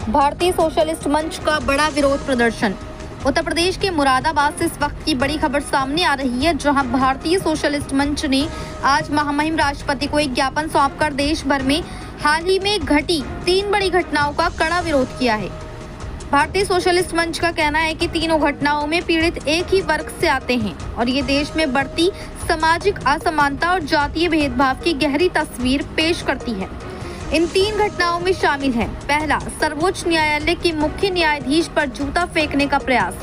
भारतीय सोशलिस्ट मंच का बड़ा विरोध प्रदर्शन। उत्तर प्रदेश के मुरादाबाद से इस वक्त की बड़ी खबर सामने आ रही है, जहां भारतीय सोशलिस्ट मंच ने आज महामहिम राष्ट्रपति को एक ज्ञापन सौंपकर देश भर में हाल ही में घटी 3 बड़ी घटनाओं का कड़ा विरोध किया है। भारतीय सोशलिस्ट मंच का कहना है कि तीनों घटनाओं में पीड़ित एक ही वर्ग से आते हैं और ये देश में बढ़ती सामाजिक असमानता और जातीय भेदभाव की गहरी तस्वीर पेश करती है। इन 3 घटनाओं में शामिल है, पहला, सर्वोच्च न्यायालय के मुख्य न्यायाधीश पर जूता फेंकने का प्रयास।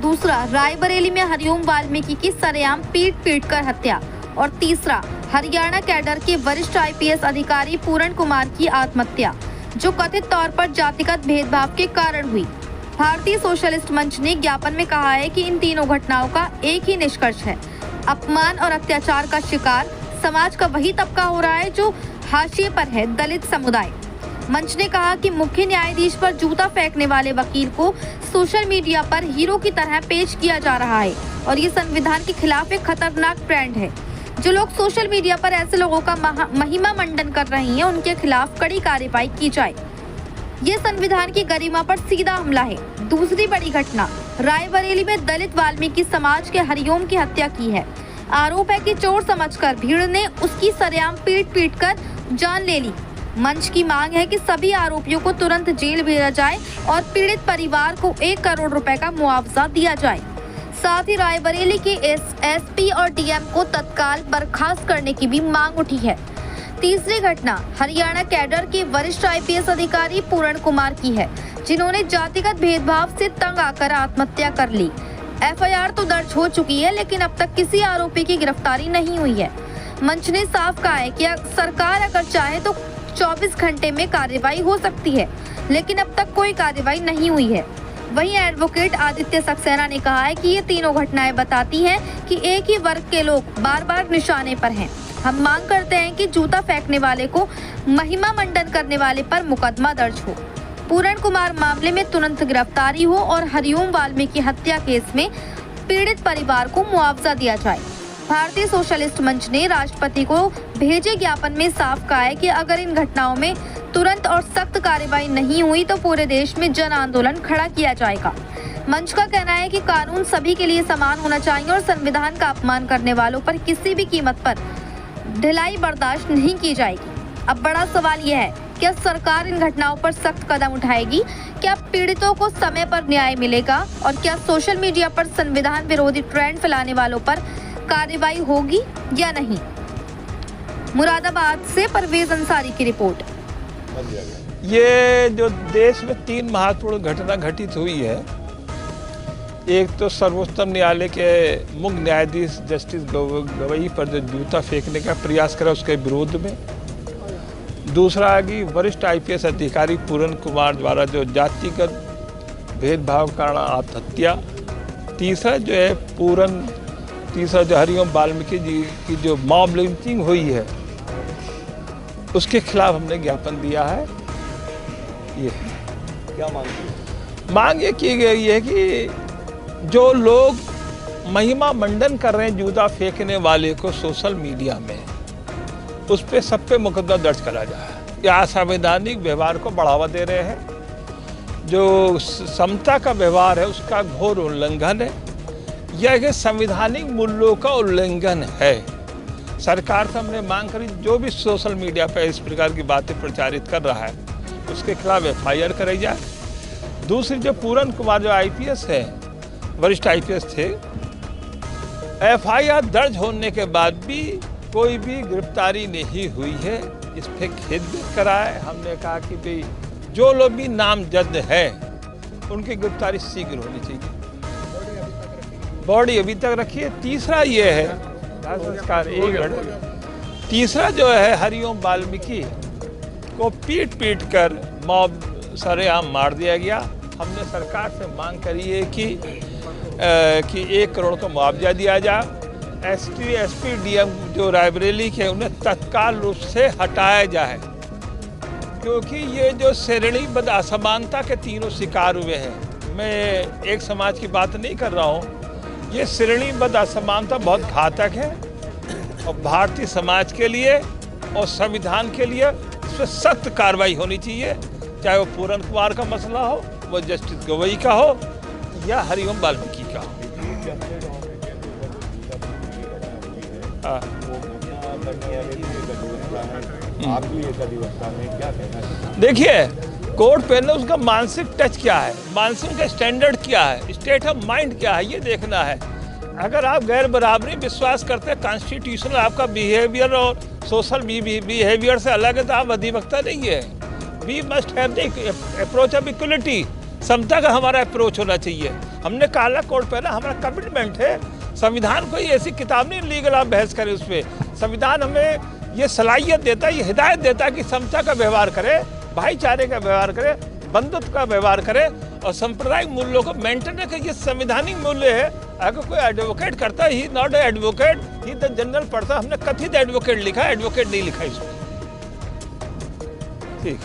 दूसरा, रायबरेली में हरिओम वाल्मीकि की सरेआम पीट कर हत्या। और तीसरा, हरियाणा कैडर के वरिष्ठ IPS अधिकारी पूरण कुमार की आत्महत्या, जो कथित तौर पर जातिगत भेदभाव के कारण हुई। भारतीय सोशलिस्ट मंच ने ज्ञापन में कहा है कि इन तीनों घटनाओं का एक ही निष्कर्ष है, अपमान और अत्याचार का शिकार समाज का वही तबका हो रहा है जो हाशिए पर है, दलित समुदाय। मंच ने कहा कि मुख्य न्यायाधीश पर जूता फेंकने वाले वकील को सोशल मीडिया पर हीरो की तरह पेश किया जा रहा है और ये संविधान के खिलाफ एक खतरनाक ट्रेंड है। जो लोग सोशल मीडिया पर ऐसे लोगों का महिमा मंडन कर रही हैं, उनके खिलाफ कड़ी कार्रवाई की जाए। ये संविधान की गरिमा पर सीधा हमला है। दूसरी बड़ी घटना, रायबरेली में दलित वाल्मीकि समाज के हरिओम की हत्या की है। आरोप है कि चोर समझकर भीड़ ने उसकी सरेआम पीट कर जान ले ली। मंच की मांग है कि सभी आरोपियों को तुरंत जेल भेजा जाए और पीड़ित परिवार को 1 करोड़ रुपए का मुआवजा दिया जाए। साथ ही रायबरेली के SP और DM को तत्काल बर्खास्त करने की भी मांग उठी है। तीसरी घटना, हरियाणा कैडर के वरिष्ठ IPS अधिकारी पूरण कुमार की है, जिन्होंने जातिगत भेदभाव से तंग आकर आत्महत्या कर ली। FIR तो दर्ज हो चुकी है, लेकिन अब तक किसी आरोपी की गिरफ्तारी नहीं हुई है। मंच ने साफ कहा है कि सरकार अगर चाहे तो 24 घंटे में कार्रवाई हो सकती है, लेकिन अब तक कोई कार्रवाई नहीं हुई है। वहीं एडवोकेट आदित्य सक्सेना ने कहा है कि ये तीनों घटनाएं बताती हैं कि एक ही वर्ग के लोग बार बार निशाने पर हैं। हम मांग करते हैं कि जूता फेंकने वाले को महिमा मंडन करने वाले पर मुकदमा दर्ज हो, पूरण कुमार मामले में तुरंत गिरफ्तारी हो और हरिओम वाल्मीकि हत्या केस में पीड़ित परिवार को मुआवजा दिया जाए। भारतीय सोशलिस्ट मंच ने राष्ट्रपति को भेजे ज्ञापन में साफ कहा है कि अगर इन घटनाओं में तुरंत और सख्त कार्रवाई नहीं हुई तो पूरे देश में जन आंदोलन खड़ा किया जाएगा। मंच का कहना है कि कानून सभी के लिए समान होना चाहिए और संविधान का अपमान करने वालों पर किसी भी कीमत पर ढिलाई बर्दाश्त नहीं की जाएगी। अब बड़ा सवाल यह है, क्या सरकार इन घटनाओं पर सख्त कदम उठाएगी? क्या पीड़ितों को समय पर न्याय मिलेगा? और क्या सोशल मीडिया पर संविधान विरोधी ट्रेंड फैलाने वालों पर कार्रवाई होगी या नहीं? मुरादाबाद से परवेज अंसारी की रिपोर्ट। ये जो देश में 3 महत्वपूर्ण घटना घटित हुई है, एक तो सर्वोच्च न्यायालय के मुख्य न्यायाधीश जस्टिस गवई पर जो जूता फेंकने का प्रयास करा उसके विरोध में, दूसरा है कि वरिष्ठ IPS अधिकारी पूरण कुमार द्वारा जो जातिगत भेदभाव के कारण आत्महत्या, तीसरा जो हरिओम वाल्मीकि जी की जो मॉब लिंचिंग हुई है उसके खिलाफ हमने ज्ञापन दिया है। ये क्या मांग ये की गई है कि जो लोग महिमा मंडन कर रहे हैं जूता फेंकने वाले को सोशल मीडिया में, उस पे सब पे मुकदमा दर्ज करा जाए। या असंवैधानिक व्यवहार को बढ़ावा दे रहे हैं, जो समता का व्यवहार है उसका घोर उल्लंघन है, यह कि संवैधानिक मूल्यों का उल्लंघन है। सरकार से हमने मांग करी, जो भी सोशल मीडिया पर इस प्रकार की बातें प्रचारित कर रहा है उसके खिलाफ FIR कराई जाए। दूसरी, जो पूरण कुमार जो IPS है, वरिष्ठ IPS थे, FIR दर्ज होने के बाद भी कोई भी गिरफ्तारी नहीं हुई है, इस पर खेद व्यक्त करा है। हमने कहा कि भाई जो लोग भी नामजद हैं उनकी गिरफ्तारी शीघ्र होनी चाहिए। बॉडी अभी तक रखी है। तीसरा ये है संस्कार, तीसरा जो है हरिओम वाल्मीकि को पीट कर मॉब सरेआम मार दिया गया। हमने सरकार से मांग करी है कि 1 करोड़ का मुआवजा दिया जाए। SP DM जो रायबरेली के उन्हें तत्काल रूप से हटाया जाए, क्योंकि ये जो श्रेणीबद्ध असमानता के तीनों शिकार हुए हैं। मैं एक समाज की बात नहीं कर रहा हूँ, ये श्रेणीबद्ध असमानता बहुत घातक है और भारतीय समाज के लिए और संविधान के लिए इस पर सख्त कार्रवाई होनी चाहिए। चाहे वो पूरन कुमार का मसला हो, वो जस्टिस गवई का हो या हरिओम वाल्मीकि का हो। हाँ। देखिए, कोर्ट पे ना उसका मानसिक टच क्या है, मानसिक का स्टैंडर्ड क्या है, स्टेट ऑफ माइंड क्या है, ये देखना है। अगर आप गैर बराबरी विश्वास करते हैं, कॉन्स्टिट्यूशनल आपका बिहेवियर और सोशल बिहेवियर से अलग है, तो आप अधिवक्ता नहीं है। We must have the approach of equality, समता का हमारा अप्रोच होना चाहिए। हमने काला कोर्ट पे ना हमारा कमिटमेंट है। संविधान कोई ऐसी किताब नहीं लीगल आप बहस करें उस पर। संविधान हमें ये सलाहियत देता है, ये हिदायत देता है कि समता का व्यवहार करे, भाईचारे का व्यवहार करे, बंधुत्व का व्यवहार करे और सांप्रदायिक मूल्यों को मेंटेन रखे। ये संवैधानिक मूल्य है। अगर कोई एडवोकेट करता है, he not a advocate, he the general person. हमने कथित एडवोकेट लिखा, एडवोकेट नहीं लिखा इसमें। ठीक।